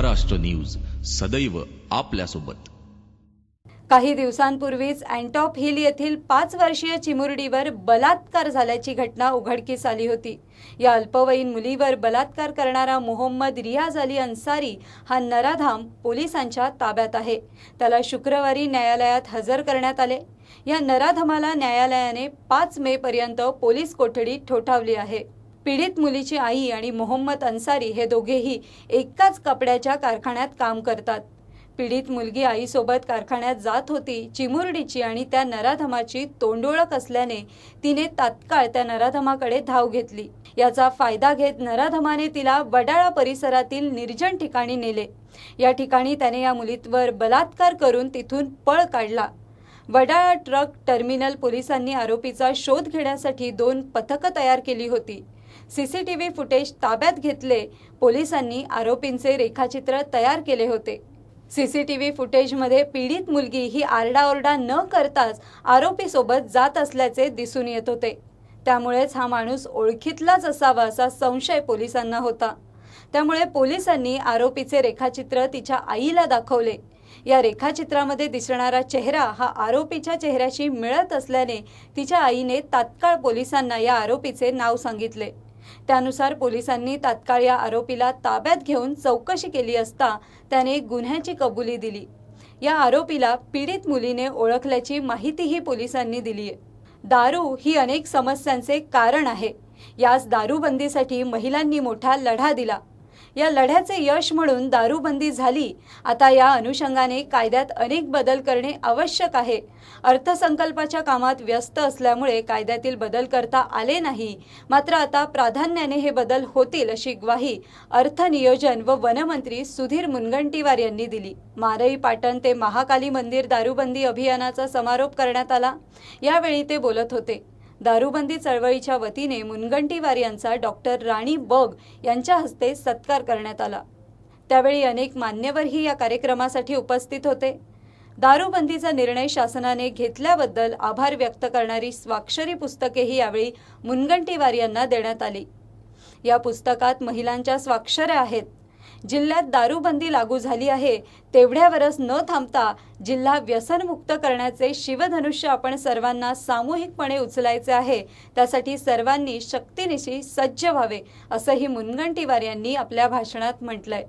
Maharashtra news सदैव आपल्यासोबत। काही दिवसांपूर्वीच अँटॉप हिल येथील 5 वर्षीय चिमुरडीवर बलात्कार झाल्याची घटना उघडकीस आली होती। या अल्पवयीन मुलीवर बलात्कार करणारा मोहम्मद रियाज अली अन्सारी हा नराधाम पोलिसांच्या ताब्यात आहे। त्याला शुक्रवारी न्यायालयात हजर करण्यात आले। या नराधमाला न्यायालयाने 5 मे पर्यंत पोलीस कोठडीत ठोठावली आहे। पीडित मुलीची आई आणि मोहम्मद अन्सारी हे दोघेही एकाच कपड्याच्या कारखान्यात काम करतात। पीडित मुलगी आईसोबत कारखान्यात जात होती। चिमुरडीची आणि त्या नराधमाची तोंडओळख असल्याने तिने तात्काळ त्या नराधमाकडे धाव घेतली। याचा फायदा घेत नराधमाने तिला वडाळा परिसरातील निर्जन ठिकाणी नेले। या ठिकाणी त्याने या मुलीवर बलात्कार करून तिथून पळ काढला। वडाळा ट्रक टर्मिनल पोलिसांनी आरोपीचा शोध घेण्यासाठी 2 पथकं तयार केली होती। सीसीटीव्ही फुटेज ताब्यात घेतले। पोलिसांनी आरोपींचे रेखाचित्र तयार केले होते। सीसीटीव्ही फुटेजमध्ये पीडित मुलगी ही आरडाओरडा न करताच आरोपीसोबत जात असल्याचे दिसून येत होते। त्यामुळेच हा माणूस ओळखीतलाच असावा असा संशय पोलिसांना होता। त्यामुळे पोलिसांनी आरोपीचे रेखाचित्र तिच्या आईला दाखवले। या रेखाचित्रामध्ये दिसणारा चेहरा हा आरोपीच्या चेहऱ्याशी मिळत असल्याने तिच्या आईने तात्काळ पोलिसांना या आरोपीचे नाव सांगितले। त्यानुसार पोलिसांनी तात्काळ या आरोपीला ताब्यात घेऊन चौकशी केली असता त्याने गुन्ह्याची कबुली दिली। या आरोपीला पीडित मुलीने ओळखल्याची माहितीही पोलिसांनी दिली आहे। दारू ही अनेक समस्यांचे कारण आहे। याच दारूबंदीसाठी महिलांनी मोठा लढा दिला। या लढ्याचे यश म्हणून दारूबंदी झाली। आता या अनुषंगाने कायद्यात अनेक बदल करणे आवश्यक आहे। अर्थसंकल्पाच्या कामात व्यस्त असल्यामुळे कायद्यातील बदल करता आले नाही। मात्र आता प्राधान्याने हे बदल होतील अशी ग्वाही अर्थ नियोजन व वनमंत्री सुधीर मुनगंटीवार यांनी दिली। मारई पाटण ते महाकाली मंदिर दारूबंदी अभियानाचा समारोप करण्यात आला। यावेळी ते बोलत होते। दारूबंदी चळवळीच्या वतीने मुनगंटीवार यांचा डॉक्टर राणी बग यांच्या हस्ते सत्कार करण्यात आला। त्यावेळी अनेक मान्यवरही या कार्यक्रमासाठी उपस्थित होते। दारूबंदीचा निर्णय शासनाने घेतल्याबद्दल आभार व्यक्त करणारी स्वाक्षरी पुस्तकेही यावेळी मुनगंटीवार यांना देण्यात आली। या पुस्तकात महिलांच्या स्वाक्षऱ्या आहेत। जिल्ह्यात दारूबंदी लागू झाली आहे तेवढ्यावरच न थांबता जिल्हा व्यसनमुक्त करण्याचे शिवधनुष्य आपण सर्वांना सामूहिकपणे उचलायचे आहे। त्यासाठी सर्वांनी शक्तीनिशी सज्ज व्हावे असंही मुनगंटीवार यांनी आपल्या भाषणात म्हटलंय।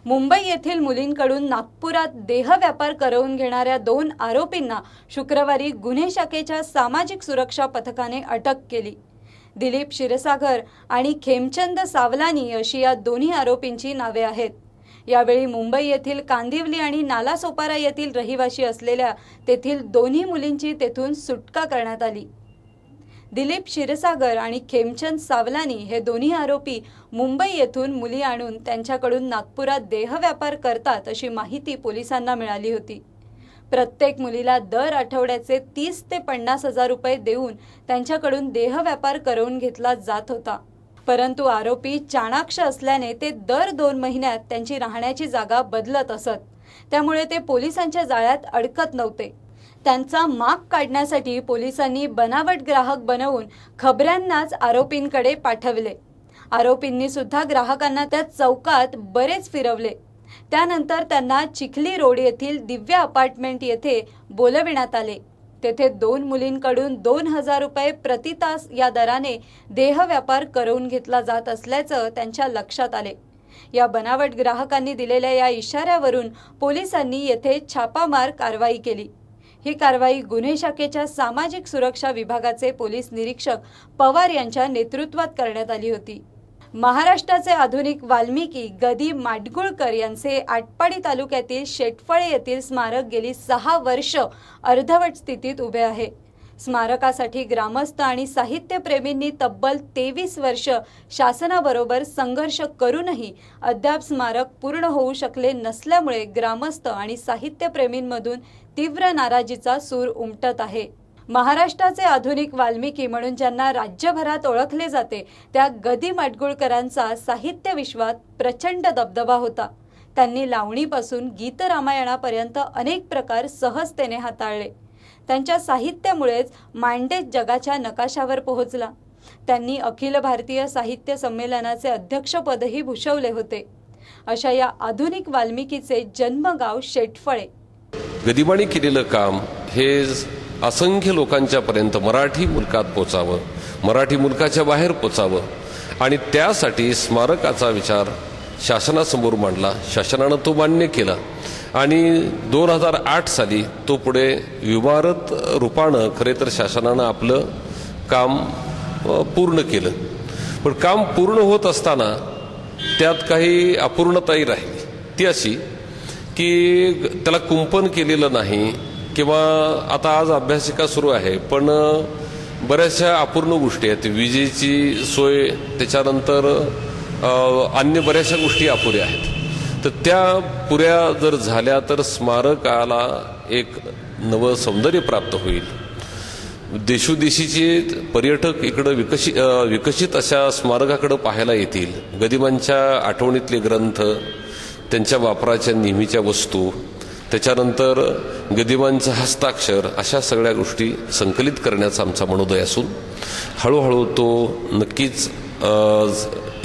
मुंबई येथील मुलींकडून नागपुरात देहव्यापार करवून घेणाऱ्या 2 आरोपींना शुक्रवारी गुन्हे शाखेच्या सामाजिक सुरक्षा पथकाने अटक केली। दिलीप क्षीरसागर आणि खेमचंद सावलानी अशी या दोन्ही आरोपींची नावे आहेत। यावेळी मुंबई येथील कांदिवली आणि नालासोपारा येथील रहिवासी असलेल्या तेथील दोन्ही मुलींची तेथून सुटका करण्यात आली। दिलीप क्षीरसागर आणि खेमचंद सावलानी हे दोन्ही आरोपी मुंबई येथून मुली आणून त्यांच्याकडून नागपुरात देहव्यापार करतात अशी माहिती पोलिसांना मिळाली होती। प्रत्येक मुलीला दर आठवड्याचे 30 ते 50 हजार रुपये देऊन त्यांच्याकडून देहव्यापार करवून घेतला जात होता। परंतु आरोपी चाणाक्ष असल्याने ते दर 2 महिन्यात त्यांची राहण्याची जागा बदलत असत। त्यामुळे ते पोलिसांच्या जाळ्यात अडकत नव्हते। त्यांचा माग काढण्यासाठी पोलिसांनी बनावट ग्राहक बनवून खबऱ्यांनाच आरोपींकडे पाठवले। आरोपींनी सुद्धा ग्राहकांना त्या चौकात बरेच फिरवले। त्यानंतर त्यांना चिखली रोड येथील दिव्या अपार्टमेंट येथे बोलविण्यात आले। तेथे 2 मुलींकडून 2000 रुपये प्रति तास या दराने देहव्यापार करवून घेतला जात असल्याचं त्यांच्या लक्षात आले। या बनावट ग्राहकांनी दिलेल्या या इशाऱ्यावरून पोलिसांनी येथे छापामार कारवाई केली। ही कारवाई गुन्हे शाखेच्या सामाजिक सुरक्षा विभागाचे पोलीस निरीक्षक पवार यांच्या नेतृत्वात करण्यात आली होती। महाराष्ट्राचे आधुनिक वाल्मिकी गदी माडगुळकर यांचे आटपाडी तालुक्यातील शेटफळे येथील स्मारक गेली 6 वर्ष अर्धवट स्थितीत उभे आहे। स्मारकासाठी ग्रामस्थ आणि साहित्यप्रेमींनी तब्बल 23 वर्ष शासनाबरोबर संघर्ष करूनही अद्याप स्मारक पूर्ण होऊ शकले नसल्यामुळे ग्रामस्थ आणि साहित्यप्रेमींमधून तीव्र नाराजीचा सूर उमटत आहे। महाराष्ट्राचे आधुनिक वाल्मिकी म्हणून ज्यांना राज्यभरात ओळखले जाते त्या गदी माडगुळकरांचा साहित्य विश्वात प्रचंड दबदबा होता। त्यांनी लावणीपासून गीत रामायणापर्यंत अनेक प्रकार सहजतेने हाताळले। त्यांच्या साहित्यामुळेच मांडेज जगाच्या नकाशावर पोहोचला। त्यांनी अखिल भारतीय साहित्य संमेलनाचे अध्यक्षपदही भूषवले होते। अशा या आधुनिक वाल्मिकीचे जन्मगाव शेटफळे. गदिमांनी केलेलं काम हे असंख्य लोकांच्या पर्यंत मराठी मुलकात पोचावं, मराठी मुलकाच्या बाहेर पोचावं आणि त्यासाठी स्मारकाचा विचार शासनासमोर मांडला. शासनानं तो मान्य केला आणि 2008 साली तो पुढे इमारत रूपानं खरे तर शासनानं आपलं काम पूर्ण केलं. पण काम पूर्ण होत असताना त्यात काही अपूर्णताही राहिली. ती अशी की त्याला कुंपण केलेलं नाही किंवा आता आज अभ्यासिका सुरू आहे पण बऱ्याचशा अपूर्ण गोष्टी आहेत. विजेची सोय, त्याच्यानंतर अन्य बऱ्याचशा गोष्टी अपुऱ्या आहेत. तर त्या पुऱ्या जर झाल्या तर स्मारकाला एक नवं सौंदर्य प्राप्त होईल. देशोदेशीचे पर्यटक इकडं विकसित अशा स्मारकाकडे पाहायला येतील. गदिमांच्या आठवणीतले ग्रंथ, त्यांच्या वापराच्या नेहमीच्या वस्तू, त्याच्यानंतर गदिमांचं हस्ताक्षर, अशा सगळ्या गोष्टी संकलित करण्याचा आमचा मनोदय असून हळूहळू तो नक्कीच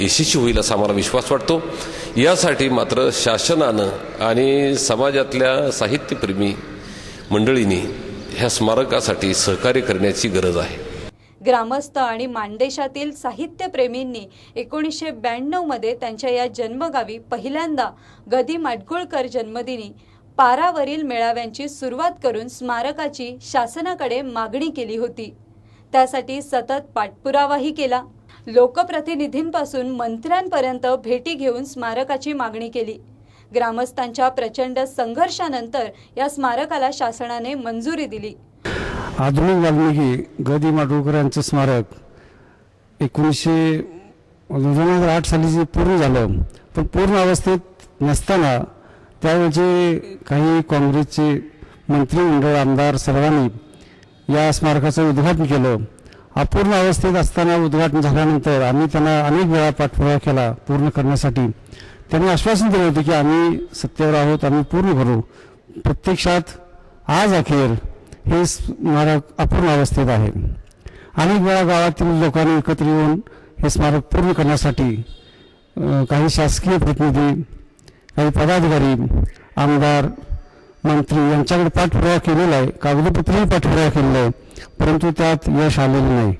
यशस्वी होईल असा आम्हाला विश्वास वाटतो. यासाठी मात्र शासनानं आणि समाजातल्या साहित्यप्रेमी मंडळींनी ह्या स्मारकासाठी सहकार्य करण्याची गरज आहे. ग्रामस्थ आणि माणदेशातील साहित्यप्रेमींनी 1992 मध्ये त्यांच्या या जन्मगावी पहिल्यांदा गदी माडगुळकर जन्मदिनी पारावरील मेळाव्यांची सुरुवात करून स्मारकाची शासनाकडे मागणी केली होती. त्यासाठी सतत पाठपुरावाही केला. लोकप्रतिनिधींपासून मंत्र्यांपर्यंत भेटी घेऊन स्मारकाची मागणी केली. ग्रामस्थांच्या प्रचंड संघर्षानंतर या स्मारकाला शासनाने मंजुरी दिली. आधुनिक वाल्मिकी गदी माडगुळकर यांचं स्मारक 2008 साली जे पूर्ण झालं, पण पूर्ण अवस्थेत नसताना त्यावेळचे काही काँग्रेसचे मंत्रिमंडळ, आमदार सर्वांनी या स्मारकाचं उद्घाटन केलं. अपूर्ण अवस्थेत असताना उद्घाटन झाल्यानंतर आम्ही त्यांना अनेक वेळा पाठपुरावा केला पूर्ण करण्यासाठी. त्यांनी आश्वासन दिलं होतं की आम्ही सत्तेवर आहोत, आम्ही पूर्ण करू. प्रत्यक्षात आज अखेर हे स्मारक अपूर्ण अवस्थेत आहे. अनेक वेळा गावातील लोकांनी एकत्र येऊन हे स्मारक पूर्ण करण्यासाठी काही शासकीय प्रतिनिधी, काही पदाधिकारी, आमदार, मंत्री यांच्याकडे पाठपुरावा केलेला आहे, कागदपत्रही पाठपुरावा केलेला आहे, परंतु त्यात यश आलेलं नाही.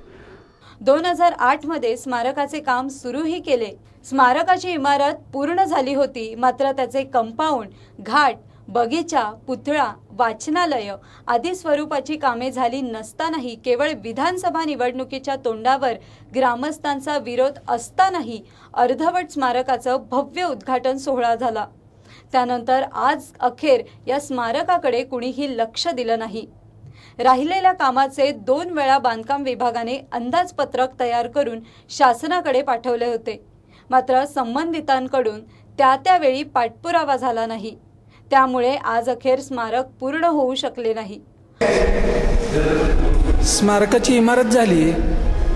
2008 मध्ये स्मारकाचे काम सुरूही केले. स्मारकाची इमारत पूर्ण झाली होती, मात्र त्याचे कंपाऊंड, घाट, बगीचा, पुतळा, वाचनालय आदी स्वरूपाची कामे झाली नसतानाही केवळ विधानसभा निवडणुकीच्या तोंडावर ग्रामस्थांचा विरोध असतानाही अर्धवट स्मारकाचं भव्य उद्घाटन सोहळा झाला. त्यानंतर आज अखेर या स्मारकाकडे कुणीही लक्ष दिलं नाही. राहिलेल्या कामाचे 2 वेळा बांधकाम विभागाने अंदाजपत्रक तयार करून शासनाकडे पाठवले होते, मात्र संबंधितांकडून त्यावेळी पाठपुरावा झाला नाही. त्यामुळे आज अखेर स्मारक पूर्ण होऊ शकले नाही. स्मारकाची इमारत झाली,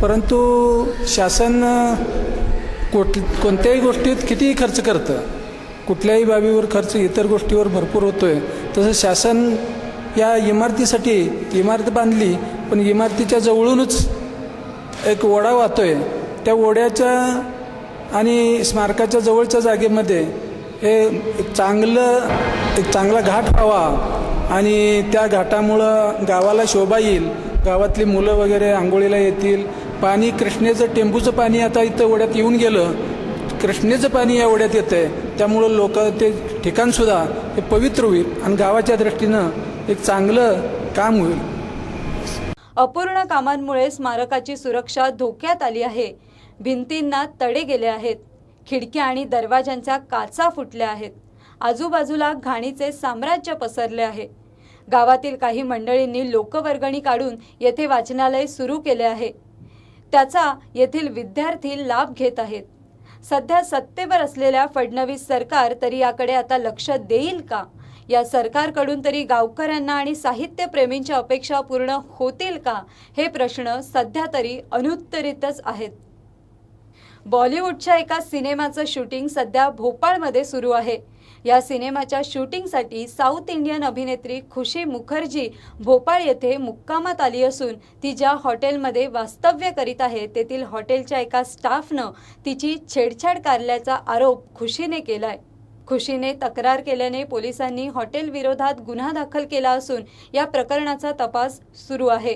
परंतु शासन कोणत्याही गोष्टीत कितीही खर्च करतं, कुठल्याही बाबीवर खर्च इतर गोष्टीवर भरपूर होतोय. तसं शासन या इमारतीसाठी इमारत बांधली, पण इमारतीच्या जवळूनच एक ओढा वाहतोय. त्या ओढ्याच्या आणि स्मारकाच्या जवळच्या जागेमध्ये हे एक चांगला घाट व्हावा आणि त्या घाटामुळं गावाला शोभा येईल. गावातली मुलं वगैरे आंघोळीला येतील. पाणी कृष्णेचं, टेंबूचं पाणी आता इथं ओढ्यात येऊन गेलं. कृष्णेचं पाणी या ओढ्यात येतं आहे, त्यामुळं लोक ते ठिकाणसुद्धा हे पवित्र होईल आणि गावाच्या दृष्टीनं एक चांगलं काम होईल. अपूर्ण कामांमुळे स्मारकाची सुरक्षा धोक्यात आली आहे. भिंतींना तडे गेले आहेत. खिडक्या आणि दरवाजांच्या काचा फुटल्या आहेत. आजूबाजूला घाणीचे साम्राज्य पसरले आहे. गावातील काही मंडळींनी लोकवर्गणी काढून येथे वाचनालय सुरू केले आहे. त्याचा येथील विद्यार्थी लाभ घेत आहेत. सध्या सत्तेवर असलेल्या फडणवीस सरकार तरी याकडे आता लक्ष देईल का? या सरकारकडून तरी गावकऱ्यांना आणि साहित्यप्रेमींच्या अपेक्षा पूर्ण होतील का? हे प्रश्न सध्या तरी अनुत्तरितच आहेत. बॉलिवूडच्या एका सिनेमाचं शूटिंग सध्या भोपाळमध्ये सुरू आहे. या सिनेमाच्या शूटिंगसाठी साऊथ इंडियन अभिनेत्री खुशी मुखर्जी भोपाळ येथे मुक्कामात आली असून ती ज्या हॉटेलमध्ये वास्तव्य करीत आहे तेथील हॉटेलच्या एका स्टाफनं तिची छेडछाड केल्याचा आरोप खुशीने केलाय. खुशीने तक्रार केल्याने पोलिसांनी हॉटेल विरोधात गुन्हा दाखल केला असून या प्रकरणाचा तपास सुरू आहे.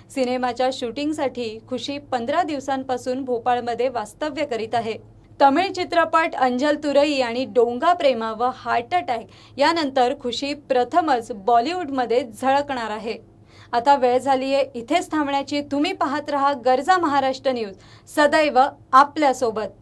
सिनेमाच्या शूटिंगसाठी खुशी 15 दिवसांपासून भोपाळमध्ये वास्तव्य करीत आहे. तमिळ चित्रपट अंजल तुरई आणि डोंगा प्रेमा व हार्ट अटॅक यानंतर खुशी प्रथमच बॉलिवूडमध्ये झळकणार आहे. आता वेळ झाली आहे इथेच थांबण्याची. तुम्ही पाहत रहा गर्जा महाराष्ट्र न्यूज, सदैव आपल्यासोबत.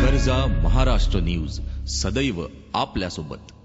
गर्जा महाराष्ट्र न्यूज, सदैव आपल्यासोबत.